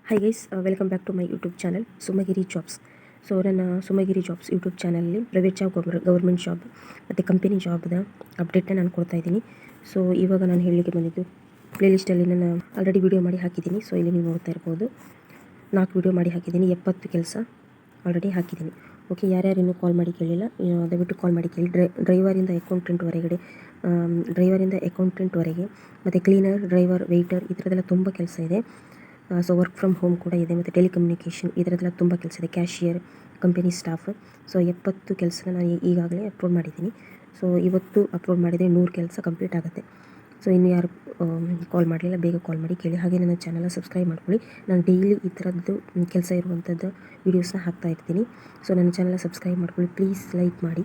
Hi guys, welcome back to my YouTube channel Sumagiri jobs. So ನನ್ನ Sumagiri jobs YouTube ಚಾನಲಲ್ಲಿ private job, government job ಮತ್ತು company ಜಾಬ್ದ ಅಪ್ಡೇಟ್ನ ನಾನು ಕೊಡ್ತಾ ಇದ್ದೀನಿ. ಸೊ ಇವಾಗ ನಾನು ಹೇಳಲಿಕ್ಕೆ ಬಂದಿದ್ದು, ಪ್ಲೇಲಿಸ್ಟಲ್ಲಿ ನಾನು ಆಲ್ರೆಡಿ ವೀಡಿಯೋ ಮಾಡಿ ಹಾಕಿದ್ದೀನಿ. ಸೊ ಇಲ್ಲಿ ನೀವು ನೋಡ್ತಾ ಇರ್ಬೋದು, 4 ವೀಡಿಯೋ ಮಾಡಿ ಹಾಕಿದ್ದೀನಿ, 70 ಕೆಲಸ ಆಲ್ರೆಡಿ ಹಾಕಿದ್ದೀನಿ. ಓಕೆ, ಯಾರ್ಯಾರು ಇನ್ನೂ ಕಾಲ್ ಮಾಡಿ ಕೇಳಿಲ್ಲ, ದಯವಿಟ್ಟು ಕಾಲ್ ಮಾಡಿ ಕೇಳಿ. ಡ್ರೈವರಿಂದ ಅಕೌಂಟೆಂಟ್ವರೆಗೆ ಮತ್ತು ಕ್ಲೀನರ್, ಡ್ರೈವರ್, ವೆಯ್ಟರ್ ಈ ಥರದ್ದೆಲ್ಲ ತುಂಬ ಕೆಲಸ ಇದೆ. ಸೊ ವರ್ಕ್ ಫ್ರಮ್ ಹೋಮ್ ಕೂಡ ಇದೆ, ಮತ್ತು ಟೆಲಿಕಮ್ಯುನಿಕೇಷನ್ ಈ ಥರದ್ದೆಲ್ಲ ತುಂಬ ಕೆಲಸ ಇದೆ. Cashier, company staff. ಸೊ 70 ಕೆಲಸನ ನಾನು ಈಗಾಗಲೇ ಅಪ್ಲೋಡ್ ಮಾಡಿದ್ದೀನಿ. ಸೊ ಇವತ್ತು ಅಪ್ಲೋಡ್ ಮಾಡಿದರೆ 100 ಕೆಲಸ ಕಂಪ್ಲೀಟ್ ಆಗುತ್ತೆ. ಸೊ ಇನ್ನು ಯಾರು ಕಾಲ್ ಮಾಡಲಿಲ್ಲ, ಬೇಗ ಕಾಲ್ ಮಾಡಿ ಕೇಳಿ. ಹಾಗೆ ನನ್ನ ಚಾನಲ್ನ ಸಬ್ಸ್ಕ್ರೈಬ್ ಮಾಡ್ಕೊಳ್ಳಿ. ನಾನು ಡೈಲಿ ಈ ಥರದ್ದು ಕೆಲಸ ಇರುವಂಥದ್ದು ವೀಡಿಯೋಸ್ನ ಹಾಕ್ತಾ ಇರ್ತೀನಿ. ಸೊ ನನ್ನ ಚಾನಲ್ನ ಸಬ್ಸ್ಕ್ರೈಬ್ ಮಾಡ್ಕೊಳ್ಳಿ, ಪ್ಲೀಸ್ ಲೈಕ್ ಮಾಡಿ.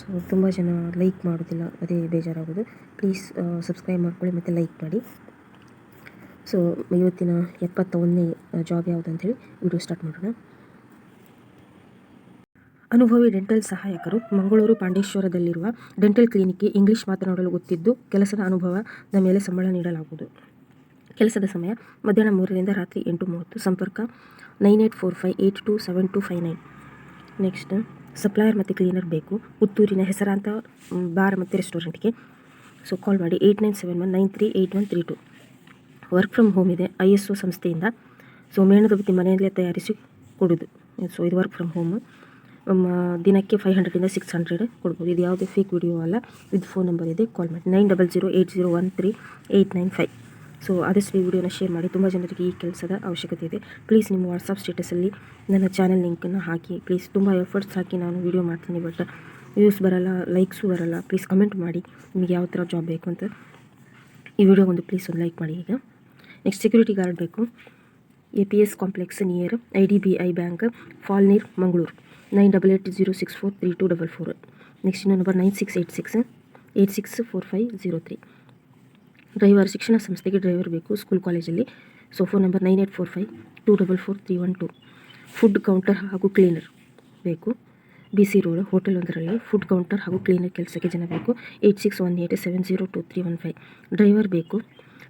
ಸೊ ತುಂಬ ಜನ ಲೈಕ್ ಮಾಡೋದಿಲ್ಲ, ಅದೇ ಬೇಜಾರಾಗೋದು. ಪ್ಲೀಸ್ ಸಬ್ಸ್ಕ್ರೈಬ್ ಮಾಡ್ಕೊಳ್ಳಿ ಮತ್ತು ಲೈಕ್ ಮಾಡಿ. ಸೊ ಇವತ್ತಿನ 71ನೇ ಜಾಬ್ ಯಾವುದು ಅಂತೇಳಿ ವಿಡಿಯೋ ಸ್ಟಾರ್ಟ್ ಮಾಡೋಣ. ಅನುಭವಿ ಡೆಂಟಲ್ ಸಹಾಯಕರು, ಮಂಗಳೂರು ಪಾಂಡೇಶ್ವರದಲ್ಲಿರುವ ಡೆಂಟಲ್ ಕ್ಲಿನಿಕ್ಗೆ ಇಂಗ್ಲಿಷ್ ಮಾತನಾಡಲು ಗೊತ್ತಿದ್ದು ಕೆಲಸದ ಅನುಭವದ ಮೇಲೆ ಸಂಬಳ ನೀಡಲಾಗುವುದು. ಕೆಲಸದ ಸಮಯ ಮಧ್ಯಾಹ್ನ 3ರಿಂದ ರಾತ್ರಿ 8:30. ಸಂಪರ್ಕ 9845827259. ನೆಕ್ಸ್ಟ್, ಸಪ್ಲೈಯರ್ ಮತ್ತು ಕ್ಲೀನರ್ ಬೇಕು. ಪುತ್ತೂರಿನ ಹೆಸರಾಂತ ಬಾರ್ ಮತ್ತು ರೆಸ್ಟೋರೆಂಟ್ಗೆ. ಸೊ ಕಾಲ್ ಮಾಡಿ 8971938132. ವರ್ಕ್ ಫ್ರಮ್ ಹೋಮ್ ಇದೆ, ISO ಸಂಸ್ಥೆಯಿಂದ. ಸೊ ಮೇಣದ ಬತ್ತಿ ಮನೆಯಲ್ಲೇ ತಯಾರಿಸಿ ಕೊಡೋದು. ಸೊ ಇದು ವರ್ಕ್ ಫ್ರಮ್ ಹೋಮ್. ದಿನಕ್ಕೆ 500ರಿಂದ 600 ಕೊಡ್ಬೋದು. ಇದು ಯಾವುದೇ ಫೇಕ್ ವಿಡಿಯೋ ಅಲ್ಲ, ವಿತ್ ಫೋನ್ ನಂಬರ್ ಇದೆ, ಕಾಲ್ ಮಾಡಿ 9008013895. ಸೊ ಆದಷ್ಟು ಈ ವಿಡಿಯೋನ ಶೇರ್ ಮಾಡಿ, ತುಂಬ ಜನರಿಗೆ ಈ ಕೆಲಸದ ಅವಶ್ಯಕತೆ ಇದೆ. ಪ್ಲೀಸ್ ನಿಮ್ಮ ವಾಟ್ಸಪ್ ಸ್ಟೇಟಸಲ್ಲಿ ನನ್ನ ಚಾನಲ್ ಲಿಂಕನ್ನು ಹಾಕಿ. ಪ್ಲೀಸ್ ತುಂಬ ಎಫರ್ಟ್ಸ್ ಹಾಕಿ ನಾನು ವಿಡಿಯೋ ಮಾಡ್ತೀನಿ, ಬಟ್ ವ್ಯೂಸ್ ಬರೋಲ್ಲ, ಲೈಕ್ಸು ಬರೋಲ್ಲ. ಪ್ಲೀಸ್ ಕಮೆಂಟ್ ಮಾಡಿ ನಿಮಗೆ ಯಾವ ಥರ ಜಾಬ್ ಬೇಕು ಅಂತ. ಈ ವಿಡಿಯೋಗೊಂದು ಪ್ಲೀಸ್ ಒಂದು ಲೈಕ್ ಮಾಡಿ. ಈಗ ನೆಕ್ಸ್ಟ್, ಸೆಕ್ಯೂರಿಟಿ ಗಾರ್ಡ್ ಬೇಕು. APS complex near IDBI bank, Falnir, Mangaluru 9880643244. Next ಇನ್ನೊಂದು ನಂಬರ್ 9686864503. ಡ್ರೈವರ್, ಶಿಕ್ಷಣ ಸಂಸ್ಥೆಗೆ ಡ್ರೈವರ್ ಬೇಕು, ಸ್ಕೂಲ್ ಕಾಲೇಜಲ್ಲಿ. So phone number 9845244312. Food counter ಹಾಗೂ ಕ್ಲೀನರ್ ಬೇಕು. BC ರೋಡ್ ಹೋಟೆಲ್ ಒಂದರಲ್ಲಿ ಫುಡ್ ಕೌಂಟರ್ ಹಾಗೂ ಕ್ಲೀನರ್ ಕೆಲಸಕ್ಕೆ ಜನ ಬೇಕು. 8618702315. ಡ್ರೈವರ್ ಬೇಕು.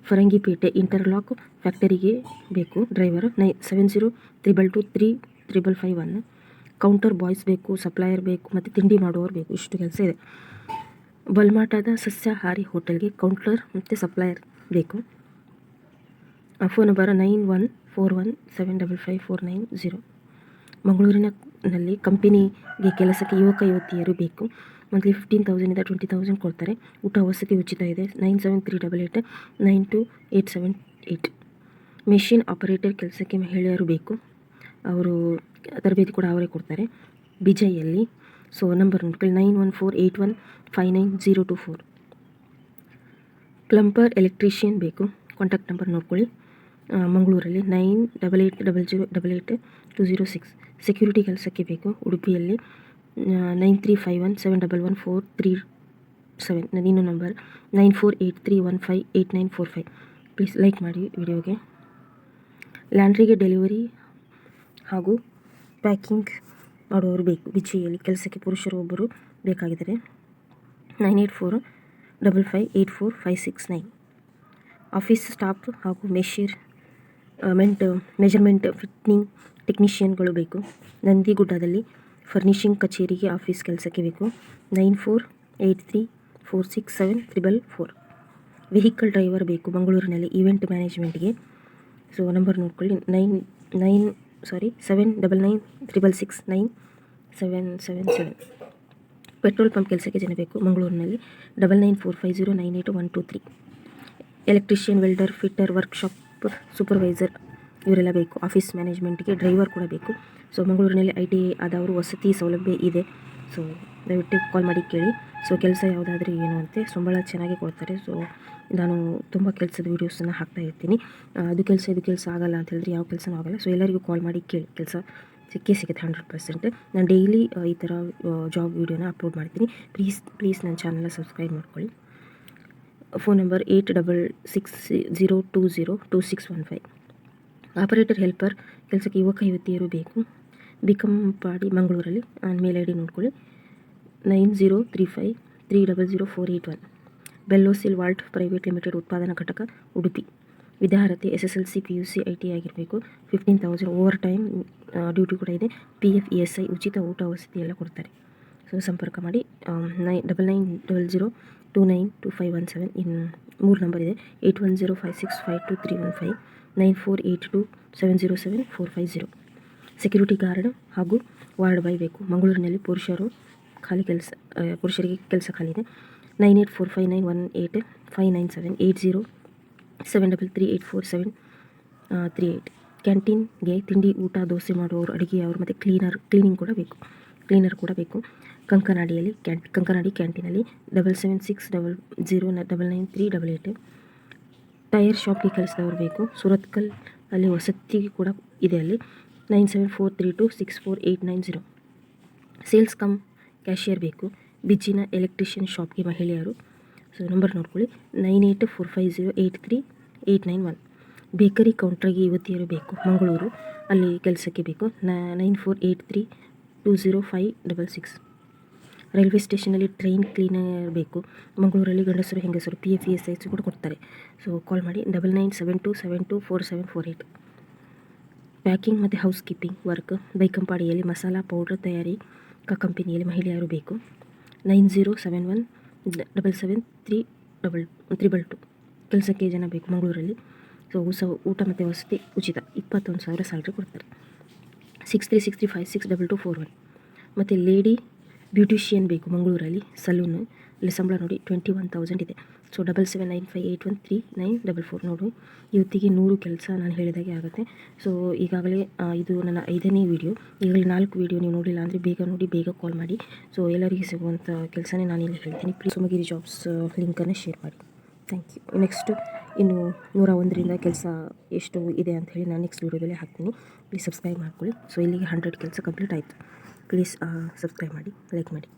ಫರಂಗಿಪೇಟೆ ಇಂಟರ್ಲಾಕ್ ಫ್ಯಾಕ್ಟರಿಗೆ ಬೇಕು ಡ್ರೈವರ್. 7032235551. ಕೌಂಟರ್ ಬಾಯ್ಸ್ ಬೇಕು, ಸಪ್ಲೈಯರ್ ಬೇಕು ಮತ್ತು ತಿಂಡಿ ಮಾಡುವವರು ಬೇಕು. ಇಷ್ಟು ಕೆಲಸ ಇದೆ. ಬಲ್ಮಾಟದ ಸಸ್ಯಾಹಾರಿ ಹೋಟೆಲ್ಗೆ ಕೌಂಟರ್ ಮತ್ತು ಸಪ್ಲೈಯರ್ ಬೇಕು. Phone number 9141755490. ಮಂಗಳೂರಿನಲ್ಲಿ ಕಂಪನಿಗೆ ಕೆಲಸಕ್ಕೆ ಯುವಕ ಯುವತಿಯರು ಬೇಕು. ಮಂತ್ಲಿ 15,000ರಿಂದ 20,000 ಕೊಡ್ತಾರೆ. ಊಟ ವಸತಿ ಉಚಿತ ಇದೆ. 9738892878. ಮೆಷಿನ್ ಆಪರೇಟರ್ ಕೆಲಸಕ್ಕೆ ಮಹಿಳೆಯರು ಬೇಕು. ಅವರು ತರಬೇತಿ ಕೂಡ ಅವರೇ ಕೊಡ್ತಾರೆ, ಬಿಜೈಯಲ್ಲಿ. ಸೊ ನಂಬರ್ ನೋಡ್ಕೊಳ್ಳಿ 9148159024. ಪ್ಲಂಬರ್, ಎಲೆಕ್ಟ್ರಿಷಿಯನ್ ಬೇಕು. ಕಾಂಟ್ಯಾಕ್ಟ್ ನಂಬರ್ ನೋಡ್ಕೊಳ್ಳಿ, ಮಂಗಳೂರಲ್ಲಿ 9888888206. ಸೆಕ್ಯೂರಿಟಿ ಕೆಲಸಕ್ಕೆ ಬೇಕು, ಉಡುಪಿಯಲ್ಲಿ 9351711437. ನನ್ನ ನಂಬರ್ 9483158945. ಪ್ಲೀಸ್ ಲೈಕ್ ಮಾಡಿ ವಿಡಿಯೋಗೆ. ಲ್ಯಾಂಡ್ರಿಗೆ ಡೆಲಿವರಿ ಹಾಗೂ ಪ್ಯಾಕಿಂಗ್ ಮಾಡುವವರು ಬೇಕು. ಬಿಜಿಯಲ್ಲಿ ಕೆಲಸಕ್ಕೆ ಪುರುಷರು ಒಬ್ಬರು ಬೇಕಾಗಿದ್ದಾರೆ. 9845584569. ಆಫೀಸ್ ಸ್ಟಾಫ್ ಹಾಗೂ ಮೆಜರ್ಮೆಂಟ್ ಫಿಟ್ಟಿಂಗ್ ಟೆಕ್ನಿಷಿಯನ್ಗಳು ಬೇಕು. ನಂದಿಗುಡ್ಡದಲ್ಲಿ ಫರ್ನಿಷಿಂಗ್ ಕಚೇರಿಗೆ ಆಫೀಸ್ ಕೆಲಸಕ್ಕೆ ಬೇಕು. 9483467444. ವೆಹಿಕಲ್ ಡ್ರೈವರ್ ಬೇಕು ಮಂಗಳೂರಿನಲ್ಲಿ ಈವೆಂಟ್ ಮ್ಯಾನೇಜ್ಮೆಂಟ್ಗೆ. ಸೊ ನಂಬರ್ ನೋಡ್ಕೊಳ್ಳಿ 7993669777. ಪೆಟ್ರೋಲ್ ಪಂಪ್ ಕೆಲಸಕ್ಕೆ ಜನ ಬೇಕು ಮಂಗಳೂರಿನಲ್ಲಿ. 9945098123. Electrician, welder, fitter, workshop supervisor ಇವರೆಲ್ಲ ಬೇಕು. ಆಫೀಸ್ ಮ್ಯಾನೇಜ್ಮೆಂಟ್ಗೆ ಡ್ರೈವರ್ ಕೂಡ ಬೇಕು. ಸೊ ಮಂಗಳೂರಿನಲ್ಲಿ ITI ಆದವರು ವಸತಿ ಸೌಲಭ್ಯ ಇದೆ. ಸೊ ದಯವಿಟ್ಟು ಕಾಲ್ ಮಾಡಿ ಕೇಳಿ. ಸೊ ಕೆಲಸ ಯಾವುದಾದ್ರೂ ಏನು ಅಂತೆ, ಸಂಬಳ ಚೆನ್ನಾಗಿ ಕೊಡ್ತಾರೆ. ಸೊ ನಾನು ತುಂಬ ಕೆಲಸದ ವೀಡಿಯೋಸನ್ನು ಹಾಕ್ತಾ ಇರ್ತೀನಿ. ಇದು ಕೆಲಸ ಆಗಲ್ಲ ಅಂತ ಹೇಳಿದ್ರೆ ಯಾವ ಕೆಲಸನೂ ಆಗಲ್ಲ. ಸೊ ಎಲ್ಲರಿಗೂ ಕಾಲ್ ಮಾಡಿ ಕೇಳಿ, ಕೆಲಸ ಸಿಗುತ್ತೆ 100%. ನಾನು ಡೈಲಿ ಈ ಥರ ಜಾಬ್ ವೀಡಿಯೋನ ಅಪ್ಲೋಡ್ ಮಾಡ್ತೀನಿ. ಪ್ಲೀಸ್ ನನ್ನ ಚಾನಲ್ನ ಸಬ್ಸ್ಕ್ರೈಬ್ ಮಾಡ್ಕೊಳ್ಳಿ. Phone number 8660202615. ಆಪರೇಟರ್ ಹೆಲ್ಪರ್ ಕೆಲಸಕ್ಕೆ ಯುವಕ ಯುವತಿಯರು ಬೇಕು. ಬಿಕಂಪಾಡಿ ಮಂಗಳೂರಲ್ಲಿ. ಮೇಲ್ ID ನೋಡ್ಕೊಳ್ಳಿ 9035300481. ಬೆಲ್ಲೋಸಿಲ್ ವಾಲ್ಟ್ ಪ್ರೈವೇಟ್ ಲಿಮಿಟೆಡ್ ಉತ್ಪಾದನಾ ಘಟಕ, ಉಡುಪಿ ವಿದ್ಯಾರ್ಹತೆ SSLC PUC ITI ಆಗಿರಬೇಕು. 15,000 ಓವರ್ ಟೈಮ್ ಡ್ಯೂಟಿ ಕೂಡ ಇದೆ. PF ESI ಉಚಿತ ಊಟ ವಸತಿ ಎಲ್ಲ ಕೊಡ್ತಾರೆ. ಸೊ ಸಂಪರ್ಕ ಮಾಡಿ. 9900292517 ಇನ್ನು 3 ನಂಬರ್ ಇದೆ. 8105652315 9482707450. ಸೆಕ್ಯೂರಿಟಿ ಗಾರ್ಡ್ ಹಾಗೂ ವಾರ್ಡ್ ಬಾಯ್ ಬೇಕು. ಮಂಗಳೂರಿನಲ್ಲಿ ಪುರುಷರಿಗೆ ಕೆಲಸ ಖಾಲಿ ಇದೆ. 9845918597 8073384738. ಕ್ಯಾಂಟೀನ್ಗೆ ತಿಂಡಿ ಊಟ ದೋಸೆ ಮಾಡುವವರು, ಅಡುಗೆಯವರು ಮತ್ತು ಕ್ಲೀನರ್ ಕೂಡ ಬೇಕು. ಕಂಕನಾಡಿ ಕ್ಯಾಂಟೀನಲ್ಲಿ 7760099388. ಟೈರ್ ಶಾಪ್ಗೆ ಕೆಲಸದವರು ಬೇಕು. ಸುರತ್ಕಲ್ ಅಲ್ಲಿ ವಸತಿ ಕೂಡ ಇದೆ. ಅಲ್ಲಿ 9743264890. ಸೇಲ್ಸ್ ಕಮ್ ಕ್ಯಾಶಿಯರ್ ಬೇಕು. ಬಿಜ್ಜಿನ ಎಲೆಕ್ಟ್ರಿಷಿಯನ್ ಶಾಪ್ಗೆ ಮಹಿಳೆಯರು. ಸೊ ನಂಬರ್ ನೋಡ್ಕೊಳ್ಳಿ, 9845083891. ಬೇಕರಿ ಕೌಂಟ್ರಿಗೆ ಯುವತಿಯರು ಬೇಕು. ಮಂಗಳೂರು ಅಲ್ಲಿ ಕೆಲಸಕ್ಕೆ ಬೇಕು. 9483205666. ರೈಲ್ವೆ ಸ್ಟೇಷನಲ್ಲಿ ಟ್ರೈನ್ ಕ್ಲೀನರ್ ಬೇಕು. ಮಂಗಳೂರಲ್ಲಿ ಗಂಡಸರು ಹೆಂಗಸರು PF ESI ಕೂಡ ಕೊಡ್ತಾರೆ. ಸೊ ಕಾಲ್ ಮಾಡಿ 9972724748. ಪ್ಯಾಕಿಂಗ್ ಮತ್ತು ಹೌಸ್ ಕೀಪಿಂಗ್ ವರ್ಕ್ ಬೈಕಂಪಾಡಿಯಲ್ಲಿ ಮಸಾಲಾ ಪೌಡರ್ ತಯಾರಿ ಕಂಪನಿಯಲ್ಲಿ ಮಹಿಳೆಯರು ಬೇಕು. 9071777322. ಕೆಲಸಕ್ಕೆ ಜನ ಬೇಕು ಮಂಗಳೂರಲ್ಲಿ. ಸೊ ಊಟ ಮತ್ತು ವಸತಿ ಉಚಿತ. 21,000 ಸ್ಯಾಲ್ರಿ ಕೊಡ್ತಾರೆ. 6363562241. ಮತ್ತು ಲೇಡಿ ಬ್ಯೂಟಿಷಿಯನ್ ಬೇಕು ಮಂಗಳೂರಲ್ಲಿ. ಸಲೂನು ಅಲ್ಲಿ ಸಂಬಳ ನೋಡಿ 21,000 ಇದೆ. ಸೊ 7795813944 ನೋಡಿ. ಇವತ್ತಿಗೆ 100 ಕೆಲಸ ನಾನು ಹೇಳಿದಾಗೆ ಆಗುತ್ತೆ. ಸೊ ಈಗಾಗಲೇ ಇದು ನನ್ನ 5ನೇ ವಿಡಿಯೋ. ಈಗಲೇ 4 ವಿಡಿಯೋ ನೀವು ನೋಡಿಲ್ಲ ಅಂದರೆ ಬೇಗ ನೋಡಿ, ಬೇಗ ಕಾಲ್ ಮಾಡಿ. ಸೊ ಎಲ್ಲರಿಗೆ ಸಿಗುವಂಥ ಕೆಲಸನೇ ನಾನು ಇಲ್ಲಿ ಹೇಳ್ತೀನಿ. ಪ್ಲೀಸ್ ಸುಮಗಿರಿ ಜಾಬ್ಸ್ ಲಿಂಕನ್ನು ಶೇರ್ ಮಾಡಿ. Thank you. ನೆಕ್ಸ್ಟ್ ಇನ್ನು 101ರಿಂದ ಕೆಲಸ ಎಷ್ಟು ಇದೆ ಅಂತ ಹೇಳಿ ನಾನು ನೆಕ್ಸ್ಟ್ ವಿಡಿಯೋದಲ್ಲಿ ಹಾಕ್ತೀನಿ. ಪ್ಲೀಸ್ ಸಬ್ಸ್ಕ್ರೈಬ್ ಮಾಡ್ಕೊಳ್ಳಿ. ಸೊ ಇಲ್ಲಿಗೆ 100 ಕೆಲಸ ಕಂಪ್ಲೀಟ್ ಆಯಿತು. ಪ್ಲೀಸ್ ಸಬ್ಸ್ಕ್ರೈಬ್ ಮಾಡಿ, ಲೈಕ್ ಮಾಡಿ.